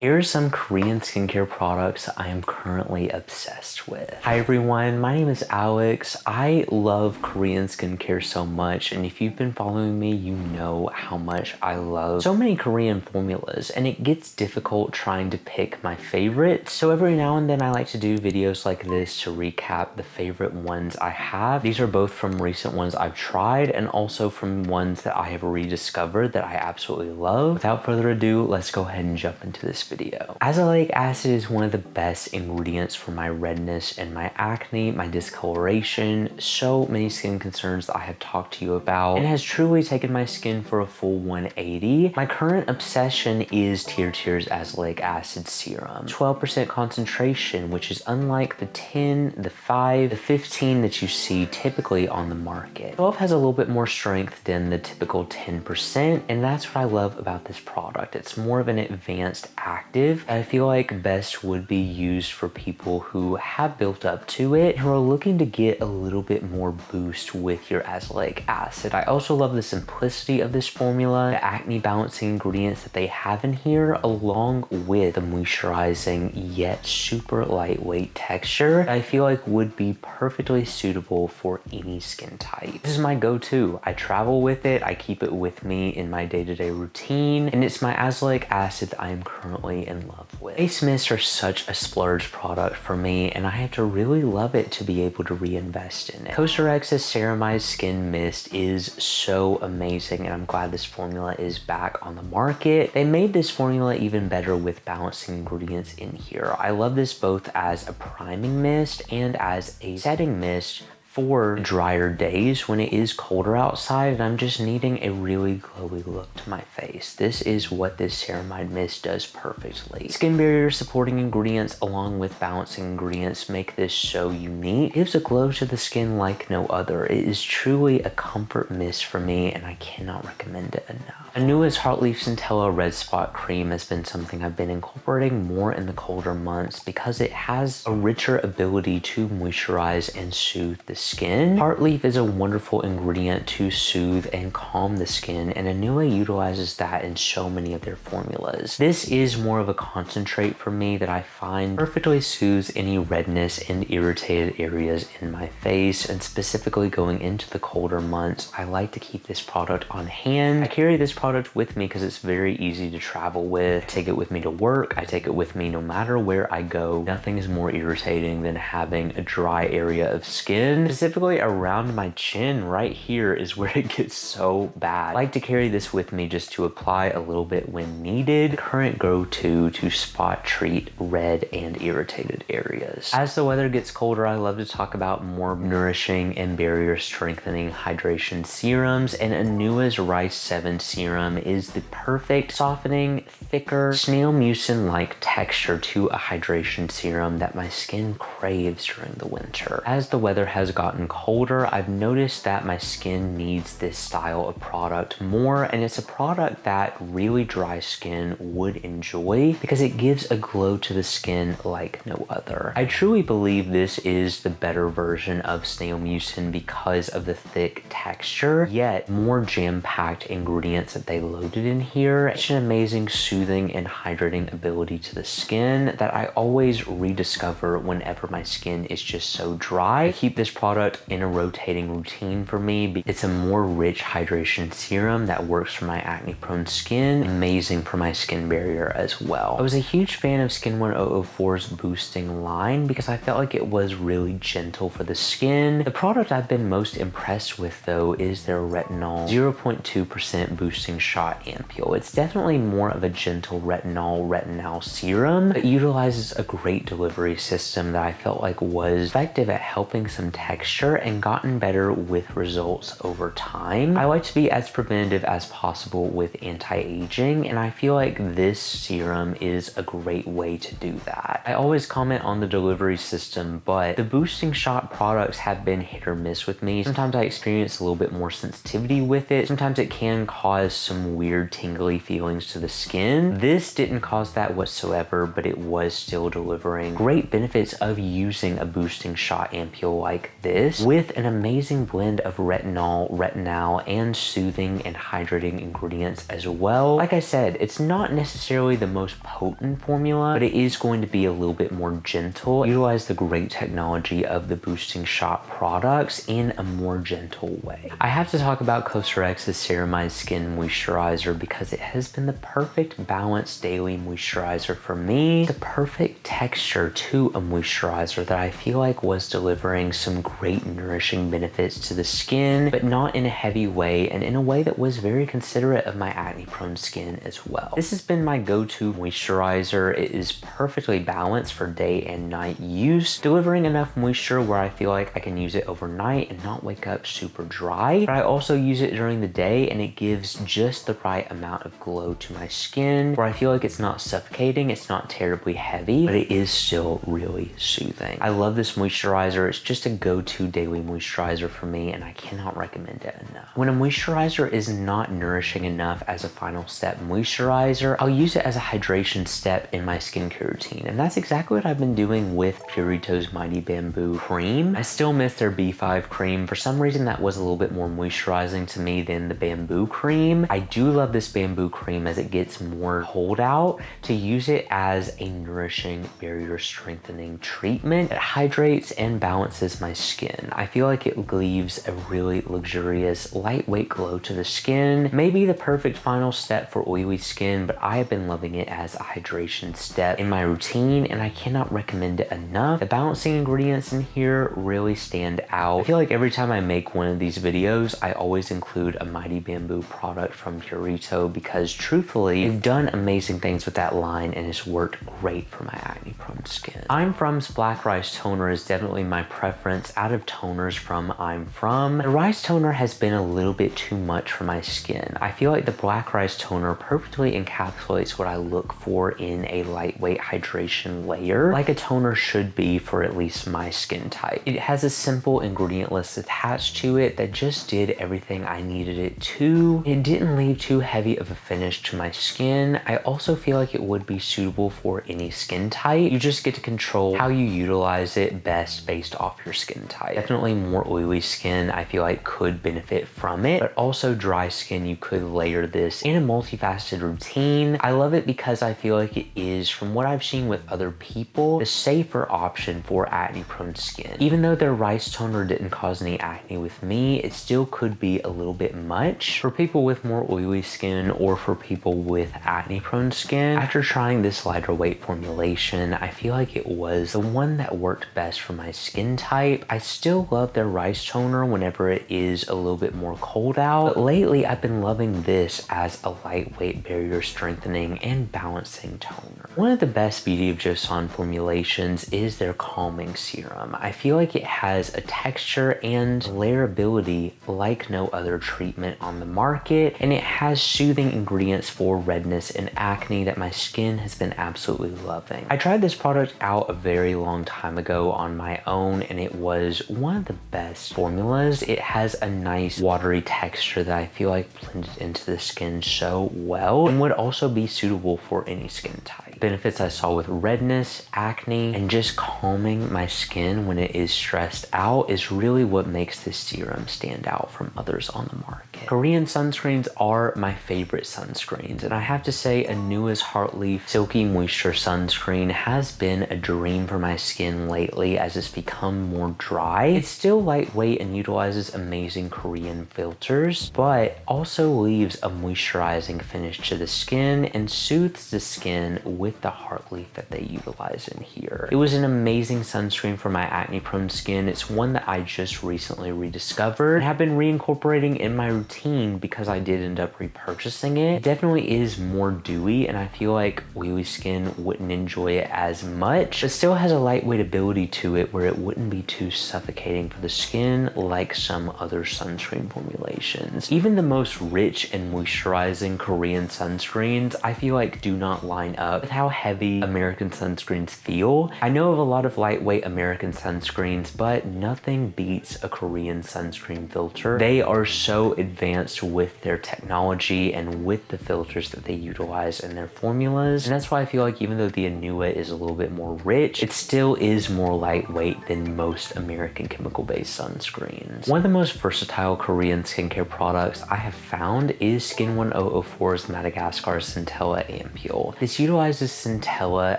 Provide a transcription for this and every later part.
Here are some Korean skincare products I am currently obsessed with. Hi everyone, my name is Alex. I love Korean skincare so much, and if you've been following me, you know how much I love so many Korean formulas, and it gets difficult trying to pick my favorite. So every now and then I like to do videos like this to recap the favorite ones I have. These are both from recent ones I've tried and also from ones that I have rediscovered that I absolutely love. Without further ado, let's go ahead and jump into this video. Azelaic acid is one of the best ingredients for my redness and my acne, my discoloration, so many skin concerns that I have talked to you about, and has truly taken my skin for a full 180. My current obsession is tirtir's azelaic acid serum. 12% concentration, which is unlike the 10, the 5, the 15 that you see typically on the market. 12 has a little bit more strength than the typical 10%, and that's what I love about this product. It's more of an advanced active. I feel like best would be used for people who have built up to it, who are looking to get a little bit more boost with your azelaic acid. I also love the simplicity of this formula, the acne balancing ingredients that they have in here, along with the moisturizing yet super lightweight texture that I feel like would be perfectly suitable for any skin type. This is my go-to. I travel with it, I keep it with me in my day-to-day routine, and it's my azelaic acid that I am currently in love with. Face mists are such a splurge product for me, and I have to really love it to be able to reinvest in it. cosrx's ceramide skin mist is so amazing, and I'm glad this formula is back on the market. They made this formula even better with balancing ingredients in here. I love this both as a priming mist and as a setting mist for drier days when it is colder outside and I'm just needing a really glowy look to my face. This is what this ceramide mist does perfectly. Skin barrier supporting ingredients along with balancing ingredients make this so unique. It gives a glow to the skin like no other. It is truly a comfort mist for me, and I cannot recommend it enough. Anua's Heartleaf Centella Red Spot Cream has been something I've been incorporating more in the colder months because it has a richer ability to moisturize and soothe the skin. Heartleaf is a wonderful ingredient to soothe and calm the skin, and Anua utilizes that in so many of their formulas. This is more of a concentrate for me that I find perfectly soothes any redness and irritated areas in my face, and specifically going into the colder months, I like to keep this product on hand. I carry this product with me because it's very easy to travel with. I take it with me to work. I take it with me no matter where I go. Nothing is more irritating than having a dry area of skin. Specifically around my chin right here is where it gets so bad. I like to carry this with me just to apply a little bit when needed. Current go-to to spot treat red and irritated areas. As the weather gets colder, I love to talk about more nourishing and barrier strengthening hydration serums, and Anua's Rice 7 serum is the perfect softening, thicker, snail mucin-like texture to a hydration serum that my skin craves during the winter. As the weather has gotten colder, I've noticed that my skin needs this style of product more, and it's a product that really dry skin would enjoy because it gives a glow to the skin like no other. I truly believe this is the better version of snail mucin because of the thick texture, yet more jam-packed ingredients that they loaded in here. Such an amazing soothing and hydrating ability to the skin that I always rediscover whenever my skin is just so dry. I keep this product in a rotating routine for me. It's a more rich hydration serum that works for my acne prone skin, amazing for my skin barrier as well. I was a huge fan of Skin 1004's boosting line because I felt like it was really gentle for the skin. The product I've been most impressed with though is their retinol 0.2% boosting shot ampoule. It's definitely more of a gentle retinol serum, but utilizes a great delivery system that I felt like was effective at helping some texture and gotten better with results over time. I like to be as preventative as possible with anti-aging, and I feel like this serum is a great way to do that. I always comment on the delivery system, but the boosting shot products have been hit or miss with me. Sometimes I experience a little bit more sensitivity with it. Sometimes it can cause some weird tingly feelings to the skin. This didn't cause that whatsoever, but it was still delivering great benefits of using a boosting shot ampoule like this this with an amazing blend of retinol, and soothing and hydrating ingredients as well. Like I said, it's not necessarily the most potent formula, but it is going to be a little bit more gentle. Utilize the great technology of the boosting shot products in a more gentle way. I have to talk about cosrx's ceramide skin moisturizer because it has been the perfect balanced daily moisturizer for me. The perfect texture to a moisturizer that I feel like was delivering some great nourishing benefits to the skin, but not in a heavy way, and in a way that was very considerate of my acne prone skin as well. This has been my go-to moisturizer. It is perfectly balanced for day and night use, delivering enough moisture where I feel like I can use it overnight and not wake up super dry, but I also use it during the day and it gives just the right amount of glow to my skin where I feel like it's not suffocating, it's not terribly heavy, but it is still really soothing. I love this moisturizer. It's just a go-to daily moisturizer for me and I cannot recommend it enough. When a moisturizer is not nourishing enough as a final step moisturizer, I'll use it as a hydration step in my skincare routine, and that's exactly what I've been doing with Purito's Mighty Bamboo cream. I still miss their B5 cream. For some reason that was a little bit more moisturizing to me than the bamboo cream. I do love this bamboo cream as it gets more cold out to use it as a nourishing barrier strengthening treatment. It hydrates and balances my skin. I feel like it leaves a really luxurious lightweight glow to the skin. Maybe the perfect final step for oily skin, but I have been loving it as a hydration step in my routine and I cannot recommend it enough. The balancing ingredients in here really stand out. I feel like every time I make one of these videos, I always include a Mighty Bamboo product from Purito because truthfully, they've done amazing things with that line and it's worked great for my acne prone skin. I'm From's Black Rice Toner is definitely my preference out of toners from I'm From. The rice toner has been a little bit too much for my skin. I feel like the Black Rice Toner perfectly encapsulates what I look for in a lightweight hydration layer, like a toner should be for at least my skin type. It has a simple ingredient list attached to it that just did everything I needed it to. It didn't leave too heavy of a finish to my skin. I also feel like it would be suitable for any skin type. You just get to control how you utilize it best based off your skin type. Definitely more oily skin I feel like could benefit from it, but also dry skin, you could layer this in a multifaceted routine. I love it because I feel like it is, from what I've seen with other people, the safer option for acne prone skin. Even though their rice toner didn't cause any acne with me, it still could be a little bit much for people with more oily skin or for people with acne prone skin. After trying this lighter weight formulation, I feel like it was the one that worked best for my skin type. I still love their rice toner whenever it is a little bit more cold out, but lately I've been loving this as a lightweight barrier strengthening and balancing toner. One of the best Beauty of Joseon formulations is their calming serum. I feel like it has a texture and layerability like no other treatment on the market, and it has soothing ingredients for redness and acne that my skin has been absolutely loving. I tried this product out a very long time ago on my own and it was one of the best formulas. It has a nice watery texture that I feel like blended into the skin so well and would also be suitable for any skin type. Benefits I saw with redness, acne, and just calming my skin when it is stressed out is really what makes this serum stand out from others on the market. Korean sunscreens are my favorite sunscreens, and I have to say Anua's Heartleaf Silky Moisture Sunscreen has been a dream for my skin lately as it's become more dry. It's still lightweight and utilizes amazing Korean filters, but also leaves a moisturizing finish to the skin and soothes the skin with the Heartleaf that they utilize in here. It was an amazing sunscreen for my acne prone skin. It's one that I just recently rediscovered and have been reincorporating in my routine because I did end up repurchasing it. It definitely is more dewy and I feel like oily skin wouldn't enjoy it as much, but still has a lightweight ability to it where it wouldn't be too suffocating for the skin like some other sunscreen formulations. Even the most rich and moisturizing Korean sunscreens I feel like do not line up with how heavy American sunscreens feel. I know of a lot of lightweight American sunscreens, but nothing beats a Korean sunscreen filter. They are so advanced with their technology and with the filters that they utilize in their formulas, and that's why I feel like even though the Anua is a little bit more rich, it still is more lightweight than most American American chemical-based sunscreens. One of the most versatile Korean skincare products I have found is Skin 1004's Madagascar Centella ampoule. This utilizes centella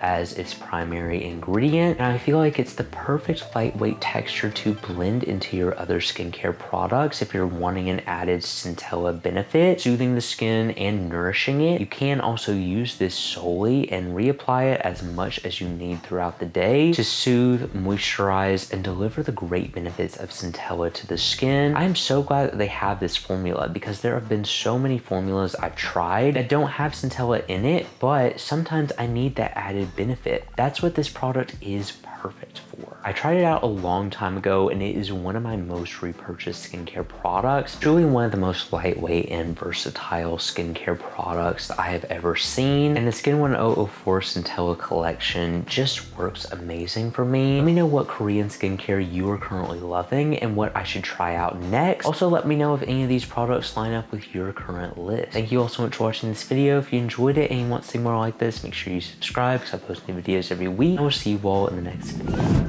as its primary ingredient, and I feel like it's the perfect lightweight texture to blend into your other skincare products if you're wanting an added centella benefit, soothing the skin and nourishing it. You can also use this solely and reapply it as much as you need throughout the day to soothe, moisturize, and deliver the great benefits of centella to the skin. I'm so glad that they have this formula because there have been so many formulas I've tried that don't have centella in it, but sometimes I need that added benefit. That's what this product is perfect for. I tried it out a long time ago and it is one of my most repurchased skincare products. Truly one of the most lightweight and versatile skincare products I have ever seen. And the Skin 1004 Centella collection just works amazing for me. Let me know what Korean skincare you are currently loving and what I should try out next. Also, let me know if any of these products line up with your current list. Thank you all so much for watching this video. If you enjoyed it and you want to see more like this, make sure you subscribe because I post new videos every week. I will see you all in the next video.